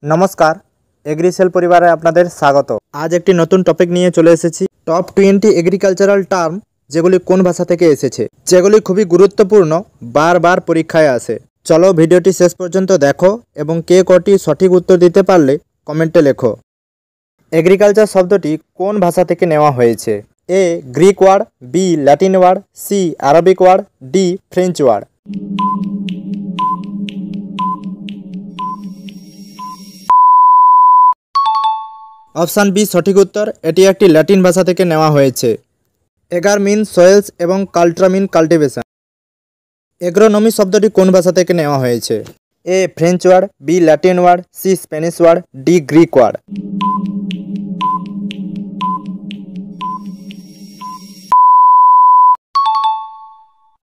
नमस्कार एग्रीसेल परिवारे आपनादेर स्वागत। आज एक नतून टपिक निये चले एसेछि टप 20 एग्रिकालचाराल टार्म जेगुली कोन भाषा थेके एसेछे, जेगुली खुबই गुरुत्वपूर्ण बार बार परीक्षाय आसे। चलो भिडियोटी शेष पर्यन्त देखो एबं के कटी सठिक उत्तर दिते पारले कमेंटे लेखो। एग्रिकालचार शब्दटी कोन भाषा थेके नेওয়া হয়েছে? A Greek word, B Latin word, C Arabic word, D French word. Option B सठिक उत्तर। एटी एकटी लैटिन भाषा थेके नेওয়া হয়েছে। एगार मीन सয়েলস এবং কালট্রা मीन কাল্টিভেশন। एग्रोनॉमी शब्दटी कोन भाषा थेके नेওয়া হয়েছে? A French word, B Latin word, C Spanish word, D Greek word.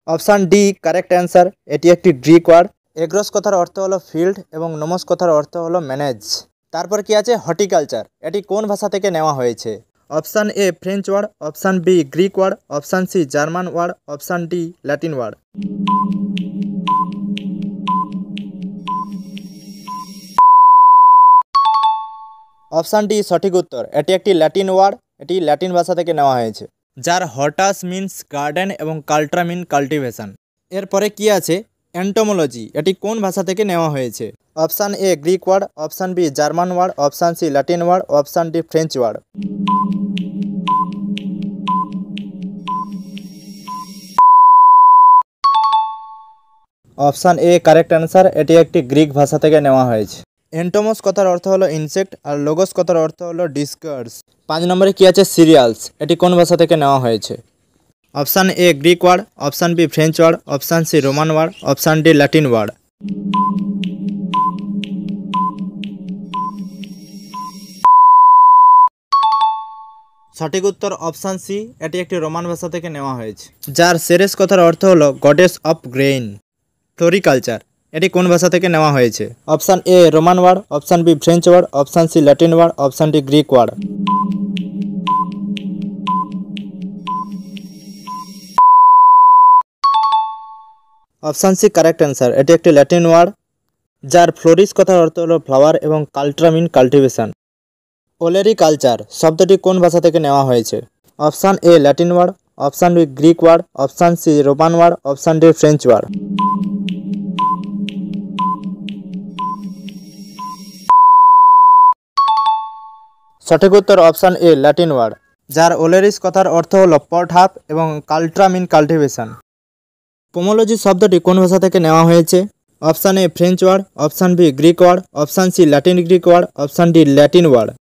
Option D correct answer. एटी एकटी ग्रीक वार्ड। एग्रोस कथार अर्थ हलो फील्ड एवं नमस कथार अर्थ हलो मैनेज। तारपर कि आछे हर्टिकालचार, एटी कोन भाषा थेके नेওয়া হয়েছে? Option A French word, option B Greek word, option C German word, option D Latin word. Option D सठिक उत्तर। एटी एकटी लैटिन वार्ड। एटी लैटिन भाषा थेके नेওয়া হয়েছে, जार हर्टास मीन्स गार्डन एवं काल्ट्रा मीन काल्टिवेशन। एरपरे कि आछे एंटोमोलॉजी, एटी कोन भाषा थेके नेওয়া হয়েছে? Option A Greek word, option B German word, option C Latin word, option D French word. Option A correct answer. एटी एकटी ग्रीक भाषा थेके नेওয়া হয়েছে। एंटोमस कथार अर्थ हलो इनसेक्ट और लोगोस कथार अर्थ हलो डिस्कार्स। 5 नम्बरे कि आछे सिरियाल्स, एटी कोन भाषा थेके नेওয়া হয়েছে? Option A Greek word, option B French word, option C Roman word, option D Latin word. सठिक उत्तर ऑप्शन सी। एटी एकटी रोमान भाषा थेके नेওয়া হয়েছে, जार सेरेस कथार अर्थ हलो गडेस अफ ग्रेन। फ्लोरिकालचार, एटी कोन भाषा थेके नेওয়া হয়েছে? Option A Roman word, option B French word, option C Latin word, option D Greek word. Option C correct answer. एटी एकटी लैटिन वार्ड, जार फ्लोरिस कथार अर्थ हलो फ्लावर एवं काल्ट्रा मीन काल्टिवेशन। ओलेरिकालचार शब्दटी कोन भाषा थेके नेওয়া হয়েছে? Option A Latin word, option B Greek word, option C Roman word, option D French word. सठिक उत्तर ऑप्शन ए लैटिन वार्ड, जार ओलेरिस कथार अर्थ हलो पट हाफ एवं काल्ट्रा मीन काल्टिवेशन। पोमोलॉजी शब्दटी कोन भाषा थेके नेওয়া হয়েছে? Option A French word, option B Greek word, option C Latin Greek word, option D Latin word.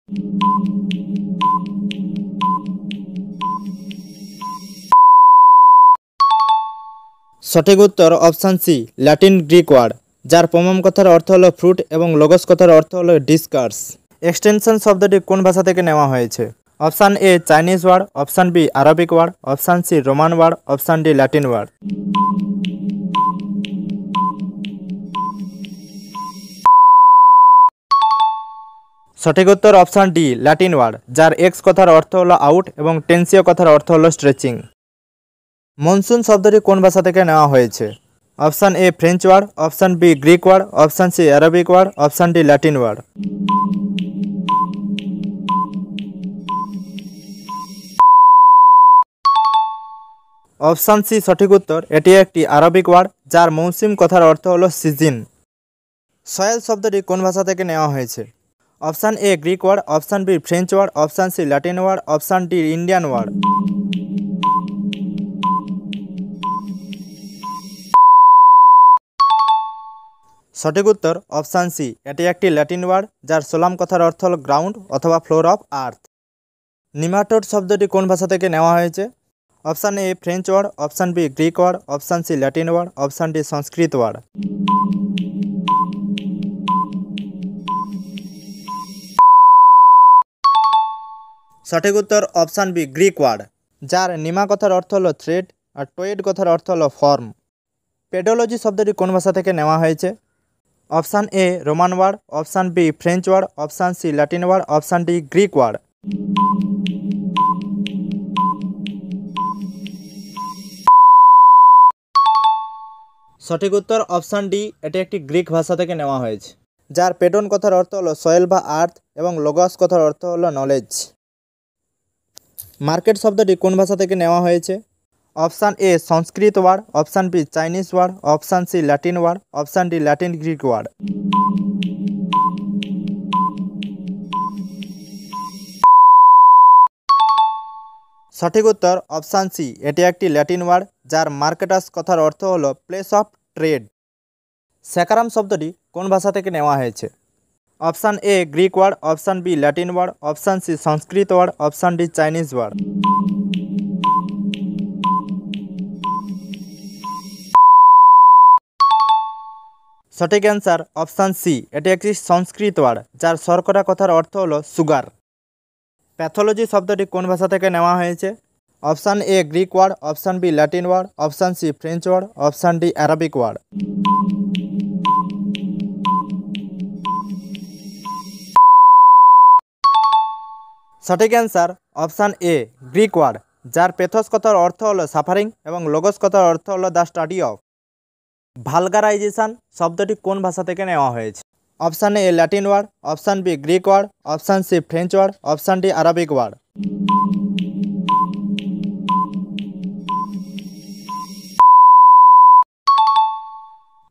सठिक उत्तर option C Latin Greek word, जार पोमम कथार अर्थ हलो फ्रूट एवं लोगस कथार अर्थ हलो डिस्कार्स। एक्सटेंशन शब्दटी कोन भाषा थेके नेওয়া হয়েছে? Option A Chinese word, option B Arabic word, option C Roman word, option D Latin word. सठिक उत्तर ऑप्शन डी लैटिन वार्ड, जार एक्स कथार अर्थ हलो आउट एवं टेंसियो कथार अर्थ हलो स्ट्रेचिंग। मनसुन शब्दटी कोन भाषा थेके नेওয়া হয়েছে? Option A French word, option B Greek word, option C Arabic word, option D Latin word. Option C सठिक उत्तर। एटी एकटी अरबिक वार्ड, जार मौसुम कथार अर्थ हलो सीजन। सয়েল शब्दटी कोन भाषा थेके नेওয়া হয়েছে? Option A Greek word, option B French word, option C Latin word, option D Indian word. सठिक उत्तर ऑप्शन सी। एटी एकटी लैटिन वार्ड, जार सोलाम कथार अर्थ हलो ग्राउंड अथवा फ्लोर अफ आर्थ। निमाटोड शब्दटी कोन भाषा थेके नेওয়া হয়েছে? Option A French word, option B Greek word, option C Latin word, option D Sanskrit word. सठिक उत्तर ऑप्शन बी ग्रीक वार्ड, जार निमा कथार अर्थ हलो थ्रेड और टोएड कथार अर्थ हलो फर्म। पेडोलॉजी शब्दटी कोन भाषा थेके नेওয়া হয়েছে? Option A Roman word, option B French word, option C Latin word, option D Greek word. সঠিক উত্তর অপশন ডি, এটি একটি গ্রিক ভাষা থেকে নেওয়া হয়েছে। যার পেটন কথার অর্থ হলো সয়েল বা আর্থ এবং লগস কথার অর্থ হলো নলেজ। মার্কেট শব্দটি কোন ভাষা থেকে নেওয়া হয়েছে? Option A Sanskrit word, option B Chinese word, option C Latin word, option D Latin Greek word. সঠিক উত্তর অপশান সি, এটি একটি ল্যাটিন ওয়ার্ড যার মার্কেটাস কথার অর্থ হলো প্লেস অফ ট্রেড। স্যাকারাম শব্দটি কোন ভাষা থেকে নেওয়া হয়েছে? Option A Greek word, option B Latin word, option C Sanskrit word, option D Chinese word. সঠিক অ্যান্সার অপশান সি, এটি একটি সংস্কৃত ওয়ার্ড যার শর্করা কথার অর্থ হলো সুগার। প্যাথোলজি শব্দটি কোন ভাষা থেকে নেওয়া হয়েছে? Option A Greek word, option B Latin word, option C French word, option D Arabic word. সঠিক answer option A Greek word যার পেথস কথার অর্থ হলো সাফারিং এবং লগস কথার অর্থ হলো দ্য স্টাডি অফ। ভালগারাইজেশন শব্দটি কোন ভাষা থেকে নেওয়া হয়েছে? Option A Latin word, option B Greek word, option C French word, option D Arabic word.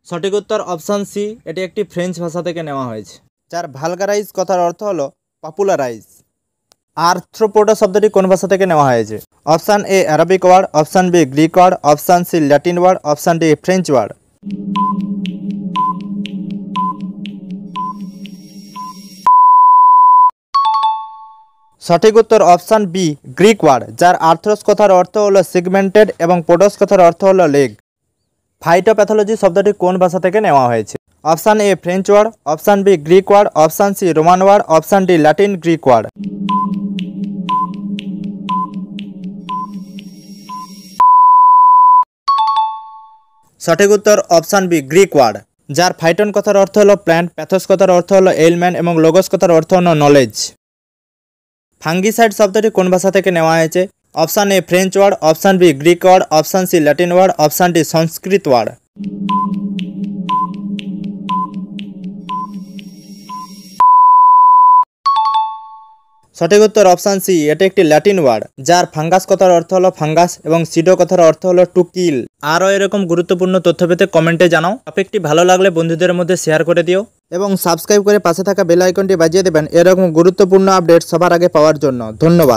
সঠিক উত্তর অপশান সি, এটি একটি ফ্রেঞ্চ ভাষা থেকে নেওয়া হয়েছে যার ভালগারাইজ কথার অর্থ হলো পপুলারাইজ। আর্থ্রোপোডা শব্দটি কোন ভাষা থেকে নেওয়া হয়েছে? Option A Arabic word, option B Greek word, option C Latin word, option D French word. সঠিক উত্তর অপশান বি গ্রিক ওয়ার্ড যার আর্থ্রোস কথার অর্থ হলো সেগমেন্টেড এবং পোডস কথার অর্থ হলো লেগ। ফাইটোপ্যাথোলজি শব্দটি কোন ভাষা থেকে নেওয়া হয়েছে? Option A French word, option B Greek word, option C Roman word, option D Latin Greek word. সঠিক উত্তর অপশান বি গ্রিক ওয়ার্ড যার ফাইটন কথার অর্থ হলো প্ল্যান্ট, প্যাথোস কথার অর্থ হলো এলম্যান এবং লগস কথার অর্থ হলো নলেজ। ফাঙ্গিসাইড শব্দটি কোন ভাষা থেকে নেওয়া হয়েছে? Option A French word, option B Greek word, option C Latin word, option D Sanskrit word. সঠিক উত্তর অপশান সি, এটি একটি ল্যাটিন ওয়ার্ড যার ফাঙ্গাস কথার অর্থ হলো ফাঙ্গাস এবং সিডো কথার অর্থ হলো টু কিল। আরও এরকম গুরুত্বপূর্ণ তথ্য পেতে কমেন্টে জানাও। টপিকটি ভালো লাগলে বন্ধুদের মধ্যে শেয়ার করে দিও এবং সাবস্ক্রাইব করে পাশে থাকা বেল আইকনটি বাজিয়ে দেবেন এরকম গুরুত্বপূর্ণ আপডেট সবার আগে পাওয়ার জন্য। ধন্যবাদ।